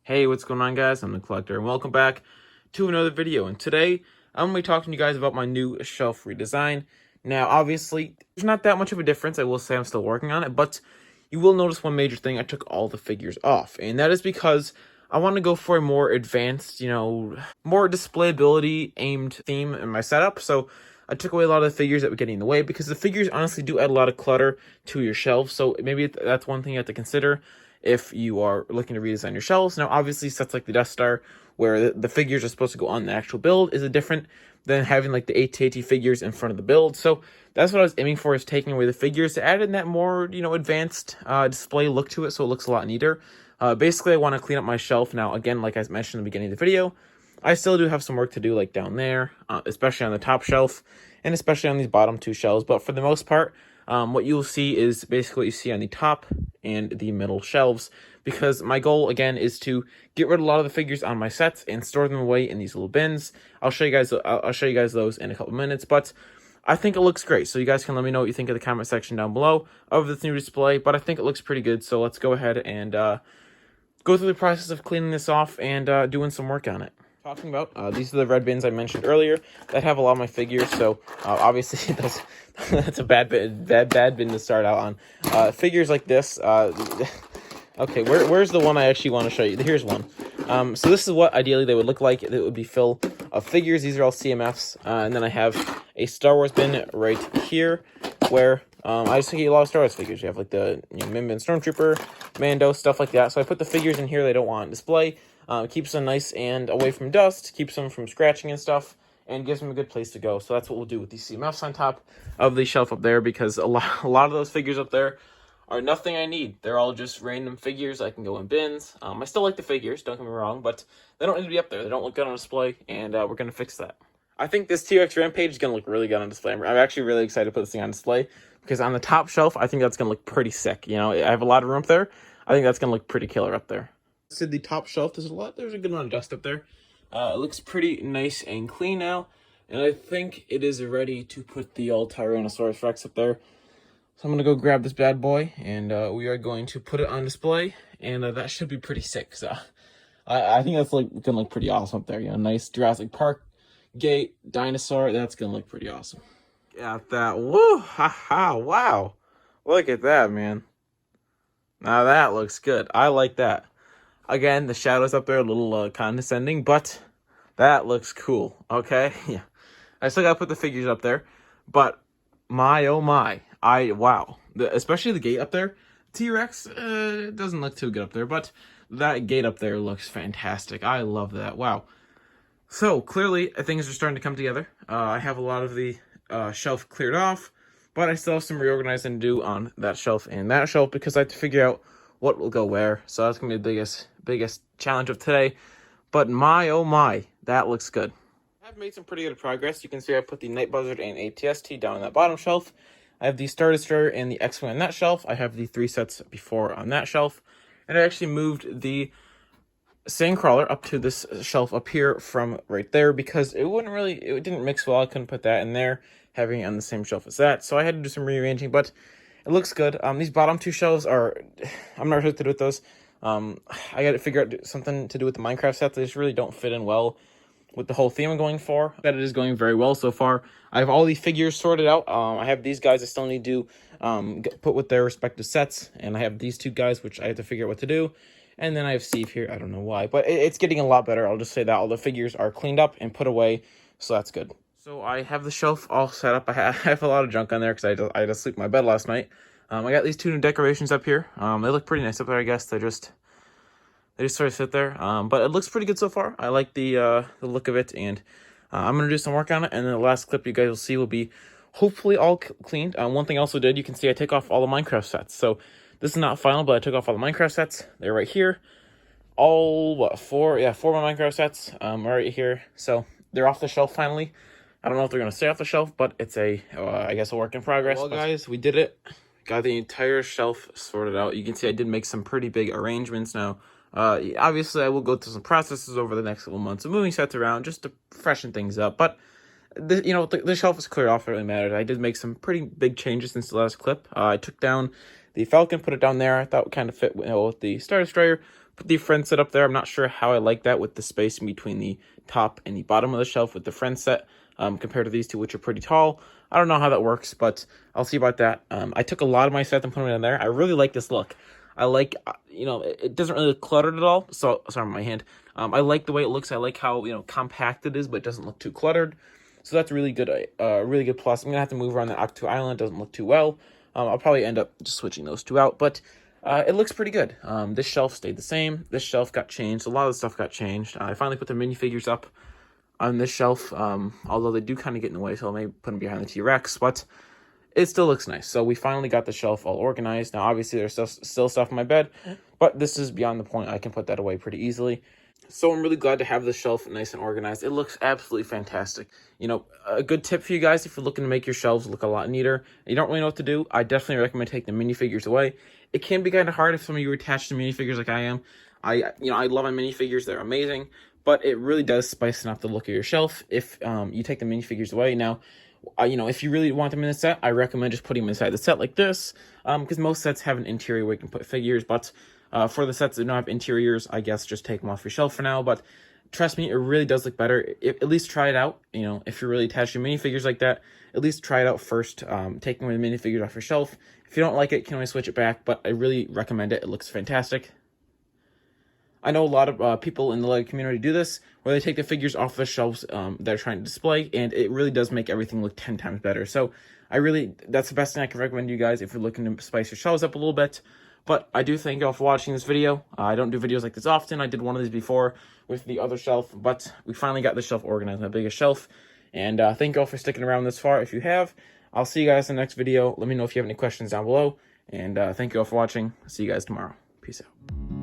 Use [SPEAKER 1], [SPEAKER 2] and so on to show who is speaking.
[SPEAKER 1] Hey, what's going on, guys? I'm the Collector, and welcome back to another video. And today, I'm going to be talking to you guys about my new shelf redesign. Now, obviously, there's not that much of a difference. I will say I'm still working on it, but you will notice one major thing. I took all the figures off, and that is because I want to go for a more advanced, more displayability aimed theme in my setup. So I took away a lot of the figures that were getting in the way, because the figures honestly do add a lot of clutter to your shelf. So maybe that's one thing you have to consider if you are looking to redesign your shelves. Now, obviously, sets like the Death Star, where the figures are supposed to go on the actual build, is different than having like the AT-AT figures in front of the build. So that's what I was aiming for, is taking away the figures to add in that more, advanced display look to it, so it looks a lot neater. Basically, I want to clean up my shelf. Now, again, like I mentioned in the beginning of the video, I still do have some work to do, like down there, especially on the top shelf, and especially on these bottom two shelves. But for the most part, what you'll see is basically what you see on the top and the middle shelves, because my goal, again, is to get rid of a lot of the figures on my sets and store them away in these little bins. I'll show you guys those in a couple minutes, but I think it looks great. So you guys can let me know what you think in the comment section down below of this new display, but I think it looks pretty good. So let's go ahead and go through the process of cleaning this off and doing some work on it. Talking about, these are the red bins I mentioned earlier that have a lot of my figures. So obviously that's a bad bin to start out on. Figures like this. Okay, where's the one I actually want to show you? Here's one. So this is what ideally they would look like. It would be full of figures. These are all CMFs, and then I have a Star Wars bin right here, where I just get a lot of Star Wars figures. You have like the Mimban Stormtrooper, Mando, stuff like that. So I put the figures in here they don't want on display. Keeps them nice and away from dust, keeps them from scratching and stuff, and gives them a good place to go. So that's what we'll do with these CMFs on top of the shelf up there, because a lot of those figures up there are nothing I need. They're all just random figures. I can go in bins. I still like the figures, don't get me wrong, but they don't need to be up there. They don't look good on display, and we're going to fix that. I think this T-Rex Rampage is going to look really good on display. I'm actually really excited to put this thing on display, because on the top shelf, I think that's going to look pretty sick. I have a lot of room up there. I think that's going to look pretty killer up there. So the top shelf, there's a good amount of dust up there. It looks pretty nice and clean now, and I think it is ready to put the old Tyrannosaurus Rex up there. So I'm going to go grab this bad boy, and we are going to put it on display, and that should be pretty sick. So I think that's going to look pretty awesome up there. Nice Jurassic Park gate, dinosaur. That's going to look pretty awesome. Got that. Woo! Ha-ha! Wow! Look at that, man. Now that looks good. I like that. Again, the shadows up there are a little condescending, but that looks cool. Okay? Yeah. I still got to put the figures up there, but my, oh my. Wow. Especially the gate up there. T-Rex doesn't look too good up there, but that gate up there looks fantastic. I love that. Wow. So, clearly, things are starting to come together. I have a lot of the shelf cleared off, but I still have some reorganizing to do on that shelf and that shelf, because I have to figure out what will go where. So that's going to be the biggest challenge of today. But my, oh my, that looks good. I've made some pretty good progress. You can see I put the Night Buzzard and ATST down on that bottom shelf. I have the Star Destroyer and the X-Wing on that shelf. I have the 3 sets before on that shelf. And I actually moved the Sandcrawler up to this shelf up here from right there, because it didn't mix well. I couldn't put that in there, having it on the same shelf as that. So I had to do some rearranging, but it looks good. These bottom 2 shelves I'm not sure what to do with those. I got to figure out something to do with the Minecraft sets. They just really don't fit in well with the whole theme I'm going for. But it is going very well so far. I have all the figures sorted out. I have these guys I still need to put with their respective sets. And I have these 2 guys, which I have to figure out what to do. And then I have Steve here. I don't know why, but it's getting a lot better. I'll just say that all the figures are cleaned up and put away, so that's good. So I have the shelf all set up. I have a lot of junk on there, because I had to sleep in my bed last night. I got these 2 new decorations up here. They look pretty nice up there, I guess. They just sort of sit there. But it looks pretty good so far. I like the look of it, and I'm going to do some work on it. And then the last clip you guys will see will be hopefully all cleaned. One thing I also did, you can see I take off all the Minecraft sets. So this is not final, but I took off all the Minecraft sets. They're right here. All, 4? Yeah, 4 of my Minecraft sets are right here. So they're off the shelf finally. I don't know if they're going to stay off the shelf, but it's I guess a work in progress. Well, guys, we did it. Got the entire shelf sorted out. You can see I did make some pretty big arrangements now. Obviously, I will go through some processes over the next couple months of moving sets around just to freshen things up. But, the shelf is cleared off. It really matters. I did make some pretty big changes since the last clip. I took down the Falcon, put it down there. I thought it kind of fit with the Star Destroyer. put the friend set up there. I'm not sure how I like that with the space in between the top and the bottom of the shelf with the friend set compared to these two, which are pretty tall. I don't know how that works, but I'll see about that. I took a lot of my sets and put them in there. I really like this look. I like, it doesn't really look cluttered at all. So, sorry, my hand. I like the way it looks. I like how, compact it is, but it doesn't look too cluttered. So that's really good, really good plus. I'm going to have to move around the Octo Island. It doesn't look too well. I'll probably end up just switching those two out, but it looks pretty good. This shelf stayed the same. This shelf got changed. A lot of the stuff got changed. I finally put the minifigures up on this shelf, although they do kind of get in the way, so I may put them behind the T-Rex, but it still looks nice. So we finally got the shelf all organized. Now, obviously, there's still stuff in my bed, but this is beyond the point. I can put that away pretty easily. So I'm really glad to have the shelf nice and organized. It looks absolutely fantastic. A good tip for you guys if you're looking to make your shelves look a lot neater, and you don't really know what to do, I definitely recommend taking the minifigures away. It can be kind of hard if some of you are attached to minifigures like I am. I love my minifigures. They're amazing, but it really does spice up the look of your shelf if you take the minifigures away. Now, if you really want them in the set, I recommend just putting them inside the set like this, because most sets have an interior where you can put figures, but for the sets that don't have interiors, I guess just take them off your shelf for now. But trust me, it really does look better. At least try it out. If you're really attached to minifigures like that, at least try it out first. Taking away the minifigures off your shelf. If you don't like it, you can always switch it back, but I really recommend it. It looks fantastic. I know a lot of people in the LEGO community do this, where they take the figures off the shelves they're trying to display, and it really does make everything look 10 times better. So that's the best thing I can recommend you guys if you're looking to spice your shelves up a little bit. But I do thank you all for watching this video. I don't do videos like this often. I did one of these before with the other shelf, but we finally got the shelf organized, my biggest shelf. And thank you all for sticking around this far. If you have, I'll see you guys in the next video. Let me know if you have any questions down below. And thank you all for watching. See you guys tomorrow. Peace out.